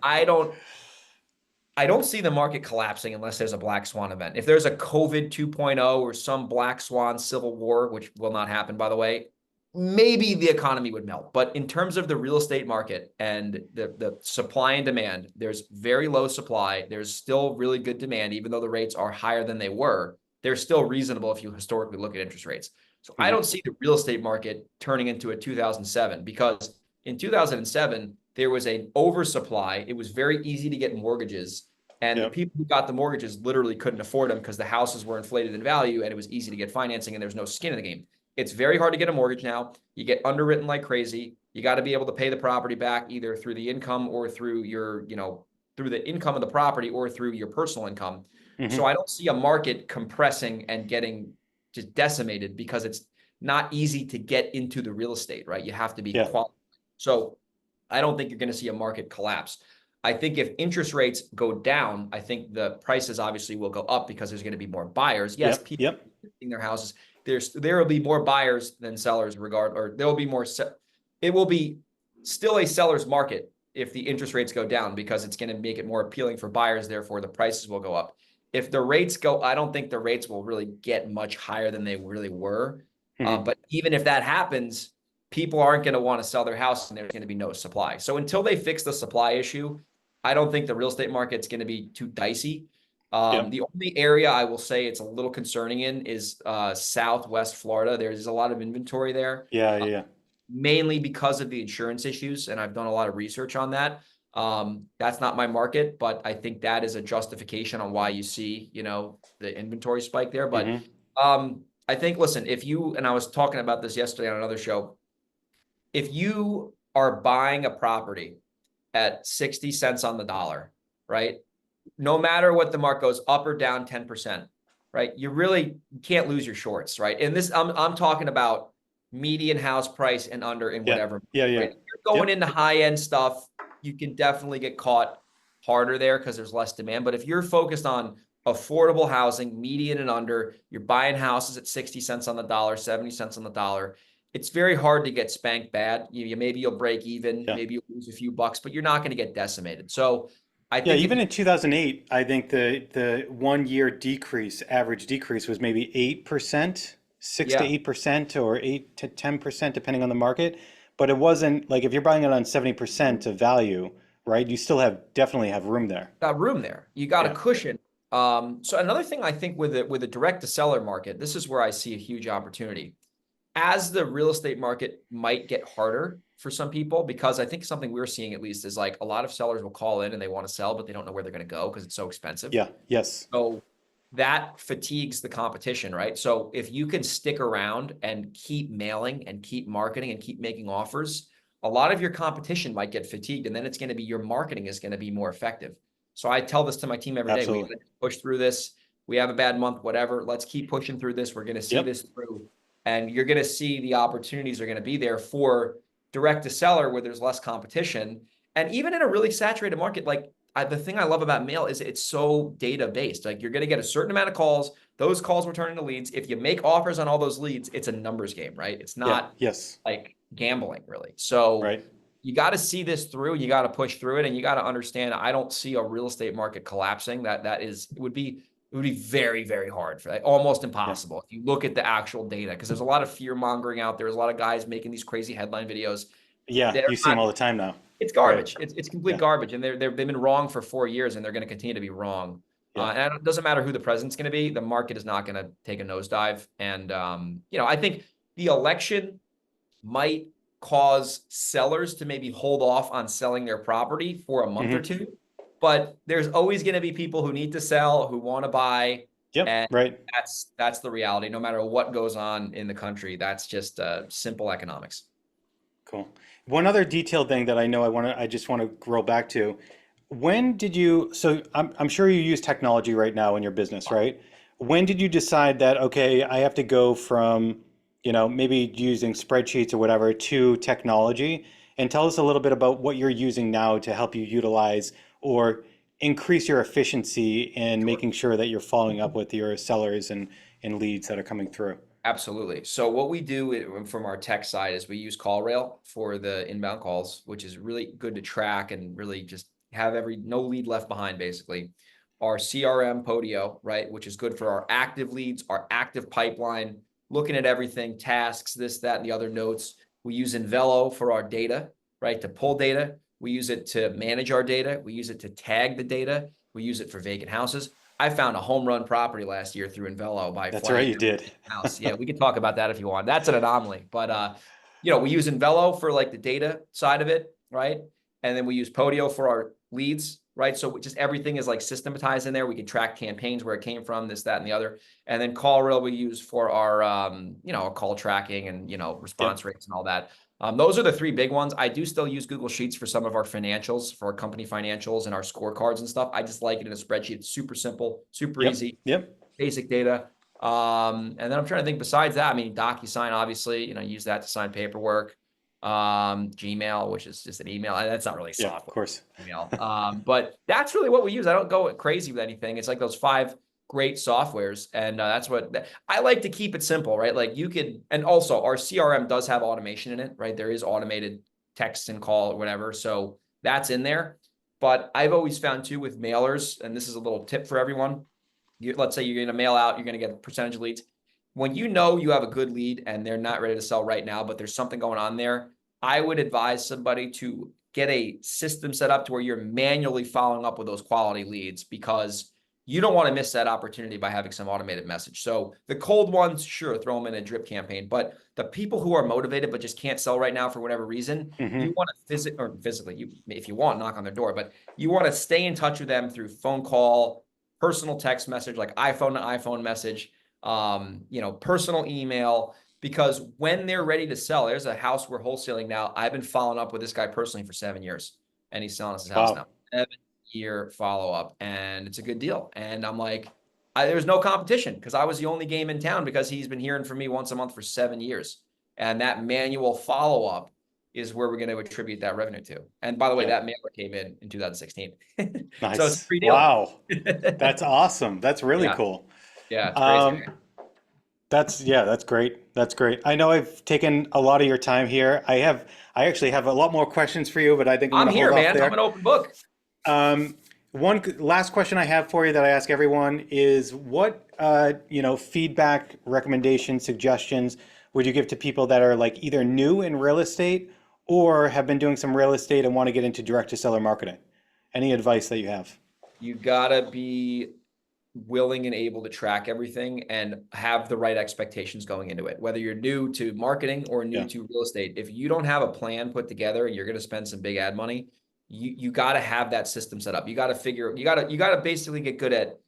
Speaker 2: I don't see the market collapsing unless there's a black swan event. If there's a COVID 2.0 or some black swan civil war, which will not happen, by the way, maybe the economy would melt. But in terms of the real estate market and the supply and demand, there's very low supply. There's still really good demand, even though the rates are higher than they were. They're still reasonable if you historically look at interest rates. So I
Speaker 1: Hmm.
Speaker 2: don't see the real estate market turning into a 2007, because in 2007, there was an oversupply. It was very easy to get mortgages. And the
Speaker 1: Yep.
Speaker 2: people who got the mortgages literally couldn't afford them because the houses were inflated in value and it was easy to get financing and there's no skin in the game. It's very hard to get a mortgage now. You get underwritten like crazy. You got to be able to pay the property back either through the income or through through the income of the property or through your personal income. So
Speaker 1: Hmm.
Speaker 2: I don't see a market compressing and getting just decimated because it's not easy to get into the real estate, right? You have to be
Speaker 1: Yeah.
Speaker 2: qualified. So I don't think you're going to see a market collapse. I think if interest rates go down, I think the prices obviously will go up because there's going to be more buyers. Yes,
Speaker 1: Yep.
Speaker 2: people
Speaker 1: Yep.
Speaker 2: listing their houses. There will be more buyers than sellers, or there will be more. It will be still a seller's market if the interest rates go down, because it's going to make it more appealing for buyers. Therefore, the prices will go up. If the rates go, I don't think the rates will really get much higher than they really were.
Speaker 1: Hmm.
Speaker 2: But even if that happens, people aren't going to want to sell their house and there's going to be no supply. So until they fix the supply issue, I don't think the real estate market's going to be too dicey.
Speaker 1: Yep.
Speaker 2: The only area I will say it's a little concerning in is Southwest Florida. There's a lot of inventory there,
Speaker 1: Yeah.
Speaker 2: uh,
Speaker 1: Yeah.
Speaker 2: mainly because of the insurance issues, and I've done a lot of research on that. That's not my market, but I think that is a justification on why you see, the inventory spike there. But
Speaker 1: Hmm.
Speaker 2: I think, listen, and I was talking about this yesterday on another show, if you are buying a property at 60 cents on the dollar, right? No matter what the mark goes up or down 10%, right? You really can't lose your shorts, right? And this, I'm talking about median house price and under in
Speaker 1: Yeah.
Speaker 2: whatever,
Speaker 1: Yeah. Yeah.
Speaker 2: right? If you're going
Speaker 1: Yep.
Speaker 2: into high end stuff, you can definitely get caught harder there because there's less demand. But if you're focused on affordable housing, median and under, you're buying houses at 60 cents on the dollar, 70 cents on the dollar, it's very hard to get spanked bad. Maybe you'll break even,
Speaker 1: Yeah.
Speaker 2: maybe you'll lose a few bucks, but you're not going to get decimated. So I
Speaker 1: Yeah,
Speaker 2: think if
Speaker 1: even
Speaker 2: you,
Speaker 1: in 2008, I think the 1 year decrease, average decrease was maybe 8%. six to
Speaker 2: Yeah.
Speaker 1: 8% or 8 to 10%, depending on the market. But it wasn't like if you're buying it on 70% of value, right? You still definitely have room there.
Speaker 2: Got room there. You got a
Speaker 1: Yeah.
Speaker 2: cushion. So another thing I think with the direct to seller market, this is where I see a huge opportunity. As the real estate market might get harder for some people, because I think something we're seeing at least is like a lot of sellers will call in and they want to sell, but they don't know where they're going to go because it's so expensive.
Speaker 1: Yeah. Yes.
Speaker 2: So that fatigues the competition, right? So if you can stick around and keep mailing and keep marketing and keep making offers, a lot of your competition might get fatigued, and then it's going to be your marketing is going to be more effective. So I tell this to my team every day. We
Speaker 1: Absolutely.
Speaker 2: gotta push through this. We have a bad month, whatever. Let's keep pushing through this. We're going to see
Speaker 1: Yep.
Speaker 2: this through, and you're going to see the opportunities are going to be there for direct to seller where there's less competition. And even in a really saturated market, like the thing I love about mail is it's so data based. Like you're going to get a certain amount of calls. Those calls will turn into leads. If you make offers on all those leads, it's a numbers game, right? It's
Speaker 1: Yeah.
Speaker 2: not
Speaker 1: Yes.
Speaker 2: like gambling really. So
Speaker 1: Right.
Speaker 2: you got to see this through. You got to push through it, and you got to understand. I don't see a real estate market collapsing. It would be very, very hard for almost
Speaker 1: Yeah.
Speaker 2: impossible if you look at the actual data, because there's a lot of fear mongering out there. There's a lot of guys making these crazy headline videos.
Speaker 1: Yeah.
Speaker 2: They're
Speaker 1: You see them
Speaker 2: not.
Speaker 1: all the time now.
Speaker 2: It's
Speaker 1: Right.
Speaker 2: garbage. It's complete
Speaker 1: Yeah.
Speaker 2: garbage, and they've been wrong for 4 years, and they're going to continue to be wrong.
Speaker 1: Yeah.
Speaker 2: And it doesn't matter who the president's going to be. The market is not going to take a nosedive. And I think the election might cause sellers to maybe hold off on selling their property for a month or
Speaker 1: Hmm.
Speaker 2: two, but there's always going to be people who need to sell, who want to buy,
Speaker 1: Yep.
Speaker 2: and
Speaker 1: Right.
Speaker 2: that's the reality. No matter what goes on in the country, that's just simple economics.
Speaker 1: Cool. One other detailed thing that I know I just want to roll back to. When did you, so I'm sure you use technology right now in your business, right? When did you decide that, okay, I have to go from, maybe using spreadsheets or whatever to technology? And tell us a little bit about what you're using now to help you utilize or increase your efficiency in
Speaker 2: Sure.
Speaker 1: making sure that you're following up with your sellers and leads that are coming through.
Speaker 2: Absolutely. So what we do from our tech side is we use CallRail for the inbound calls, which is really good to track and really just have no lead left behind, basically. Our CRM Podio, right, which is good for our active leads, our active pipeline, looking at everything, tasks, this, that, and the other notes. We use Envelo for our data, right, to pull data. We use it to manage our data. We use it to tag the data. We use it for vacant houses. I found a home run property last year through Envelo by
Speaker 1: That's right,
Speaker 2: flying
Speaker 1: you did.
Speaker 2: house. Yeah, we can talk about that if you want. That's an anomaly. But we use Envelo for like the data side of it, right? And then we use Podio for our leads, right? So just everything is like systematized in there. We can track campaigns, where it came from, this, that, and the other. And then CallRail we use for our call tracking and
Speaker 1: Yep.
Speaker 2: response rates and all that. Those are the three big ones. I do still use Google Sheets for some of our financials, for our company financials and our scorecards and stuff. I just like it in a spreadsheet. It's super simple, super
Speaker 1: Yep.
Speaker 2: easy,
Speaker 1: Yep.
Speaker 2: basic data. And then I'm trying to think besides that, I mean, DocuSign, obviously, use that to sign paperwork. Gmail, which is just an email. That's not really
Speaker 1: Yeah, of
Speaker 2: software,
Speaker 1: course.
Speaker 2: email. But that's really what we use. I don't go crazy with anything. It's like those 5 great softwares. And that's what I like to keep it simple, right? Like and also our CRM does have automation in it, right? There is automated text and call or whatever. So that's in there. But I've always found too with mailers, and this is a little tip for everyone. Let's say you're going to mail out, you're going to get a percentage of leads. When you know you have a good lead and they're not ready to sell right now, but there's something going on there, I would advise somebody to get a system set up to where you're manually following up with those quality leads, because you don't want to miss that opportunity by having some automated message. So the cold ones, sure, throw them in a drip campaign, but the people who are motivated but just can't sell right now for whatever reason,
Speaker 1: Hmm.
Speaker 2: you want to physically, if you want, knock on their door, but you want to stay in touch with them through phone call, personal text message, like iPhone to iPhone message, personal email, because when they're ready to sell, there's a house we're wholesaling now. I've been following up with this guy personally for 7 years, and he's selling us his house now.
Speaker 1: Wow.
Speaker 2: 7-year follow-up, and it's a good deal. And I'm like, there's no competition, because I was the only game in town, because he's been hearing from me once a month for 7 years. And that manual follow-up is where we're going to attribute that revenue to. And by the way,
Speaker 1: Yeah.
Speaker 2: that mailer came in 2016. So it's a
Speaker 1: Nice.
Speaker 2: free deal.
Speaker 1: Wow. That's awesome. That's really
Speaker 2: Yeah.
Speaker 1: cool.
Speaker 2: Yeah. It's crazy.
Speaker 1: Um, that's great. That's great. I know I've taken a lot of your time here. I actually have a lot more questions for you, but I think I'm
Speaker 2: I'm
Speaker 1: going to hold
Speaker 2: here,
Speaker 1: off
Speaker 2: man. I'm
Speaker 1: there.
Speaker 2: an open book.
Speaker 1: Um, Last question I have for you that I ask everyone is what, feedback, recommendations, suggestions would you give to people that are like either new in real estate or have been doing some real estate and want to get into direct to seller marketing? Any advice that you have?
Speaker 2: You gotta be willing and able to track everything and have the right expectations going into it. Whether you're new to marketing or new
Speaker 1: Yeah.
Speaker 2: to real estate, if you don't have a plan put together and you're going to spend some big ad money, you got to have that system set up. You got to you got to basically get good at,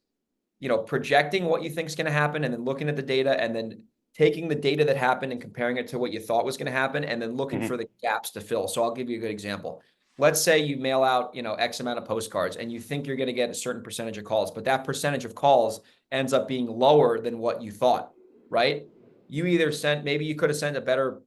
Speaker 2: projecting what you think is going to happen and then looking at the data and then taking the data that happened and comparing it to what you thought was going to happen and then looking
Speaker 1: Hmm.
Speaker 2: for the gaps to fill. So I'll give you a good example. Let's say you mail out, X amount of postcards and you think you're going to get a certain percentage of calls, but that percentage of calls ends up being lower than what you thought, right? You either sent, maybe you could have sent a better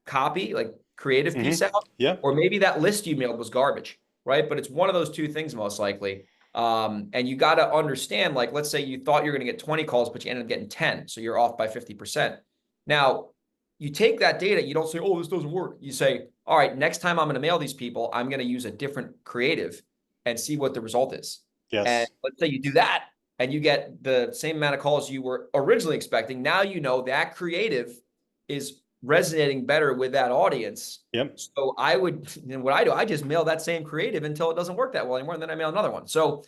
Speaker 2: copy, like creative
Speaker 1: Hmm.
Speaker 2: piece out,
Speaker 1: Yeah.
Speaker 2: or maybe that list you mailed was garbage, right? But it's one of those two things most likely. And you got to understand, like, let's say you thought you're going to get 20 calls, but you ended up getting 10. So you're off by 50%. Now, you take that data, you don't say, oh, this doesn't work. You say, all right, next time I'm going to mail these people, I'm going to use a different creative and see what the result is. And
Speaker 1: Yes.
Speaker 2: let's say you do that and you get the same amount of calls you were originally expecting. Now you know that creative is resonating better with that audience.
Speaker 1: Yep.
Speaker 2: So what I do, I just mail that same creative until it doesn't work that well anymore. And then I mail another one. So,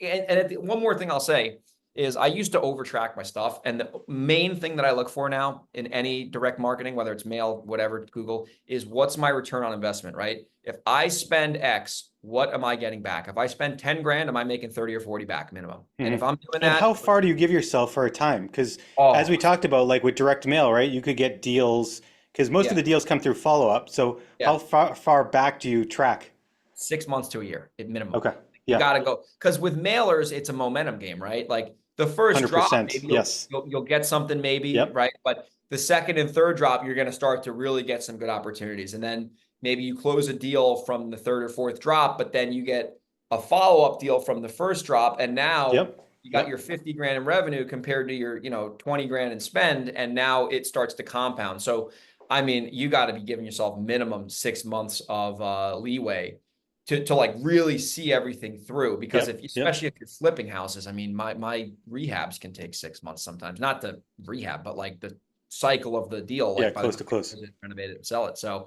Speaker 2: one more thing I'll say is I used to overtrack my stuff. And the main thing that I look for now in any direct marketing, whether it's mail, whatever, Google, is what's my return on investment, right? If I spend X, what am I getting back? If I spend 10 grand, am I making 30 or 40 back minimum? And
Speaker 1: Hmm.
Speaker 2: if I'm doing
Speaker 1: And how
Speaker 2: that,
Speaker 1: far do you give yourself for a time? Because as
Speaker 2: oh,
Speaker 1: we talked about, like with direct mail, right, you could get deals because most of
Speaker 2: yeah,
Speaker 1: the deals come through follow up. So
Speaker 2: yeah.
Speaker 1: how far back do you track?
Speaker 2: 6 months to a year at minimum.
Speaker 1: Okay.
Speaker 2: You
Speaker 1: Yeah.
Speaker 2: got to go because with mailers, it's a momentum game, right? Like the first drop,
Speaker 1: 100%.
Speaker 2: maybe you'll,
Speaker 1: Yes.
Speaker 2: you'll you'll get something, maybe,
Speaker 1: Yep.
Speaker 2: right? But the second and third drop, you're going to start to really get some good opportunities, and then maybe you close a deal from the third or fourth drop, but then you get a follow-up deal from the first drop, and now
Speaker 1: Yep.
Speaker 2: you got
Speaker 1: Yep.
Speaker 2: your 50 grand in revenue compared to your 20 grand in spend, and now it starts to compound. So, I mean, you got to be giving yourself minimum 6 months of leeway to like really see everything through, because
Speaker 1: Yep.
Speaker 2: if
Speaker 1: Yep.
Speaker 2: especially if you're flipping houses, I mean, my rehabs can take 6 months sometimes, not the rehab, but like the cycle of the deal,
Speaker 1: Yeah.
Speaker 2: like by the
Speaker 1: Close to
Speaker 2: time
Speaker 1: close.
Speaker 2: you renovate it and sell it. So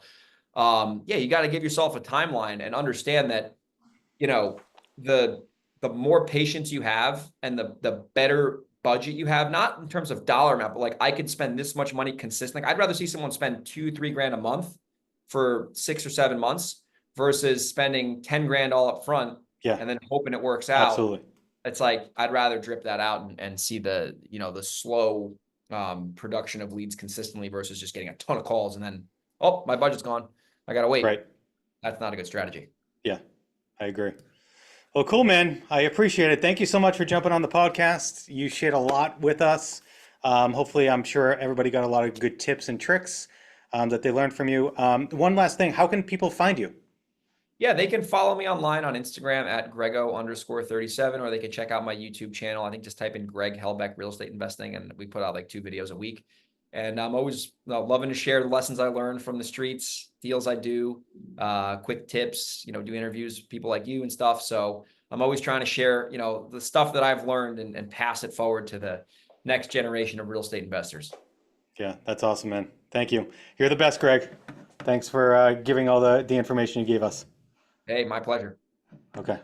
Speaker 2: yeah, you got to give yourself a timeline and understand that, you know, the the more patience you have and the better budget you have, not in terms of dollar amount, but like I could spend this much money consistently. I'd rather see someone spend 2-3 grand a month for 6 or 7 months versus spending 10 grand all up front
Speaker 1: Yeah.
Speaker 2: and then hoping it works out.
Speaker 1: Absolutely.
Speaker 2: It's like I'd rather drip that out and see the, the slow production of leads consistently versus just getting a ton of calls and then, oh, my budget's gone, I gotta wait.
Speaker 1: Right.
Speaker 2: That's not a good strategy.
Speaker 1: Yeah. I agree. Well, cool, man. I appreciate it. Thank you so much for jumping on the podcast. You shared a lot with us. Hopefully, I'm sure everybody got a lot of good tips and tricks that they learned from you. One last thing, how can people find you?
Speaker 2: Yeah, they can follow me online on Instagram at Grego_37, or they can check out my YouTube channel. I think just type in Greg Helbeck Real Estate Investing, and we put out like 2 videos a week. And I'm always loving to share the lessons I learned from the streets, deals I do, quick tips, do interviews with people like you and stuff. So I'm always trying to share, the stuff that I've learned and pass it forward to the next generation of real estate investors.
Speaker 1: Yeah, that's awesome, man. Thank you. You're the best, Greg. Thanks for giving all the information you gave us.
Speaker 2: Hey, my pleasure.
Speaker 1: Okay.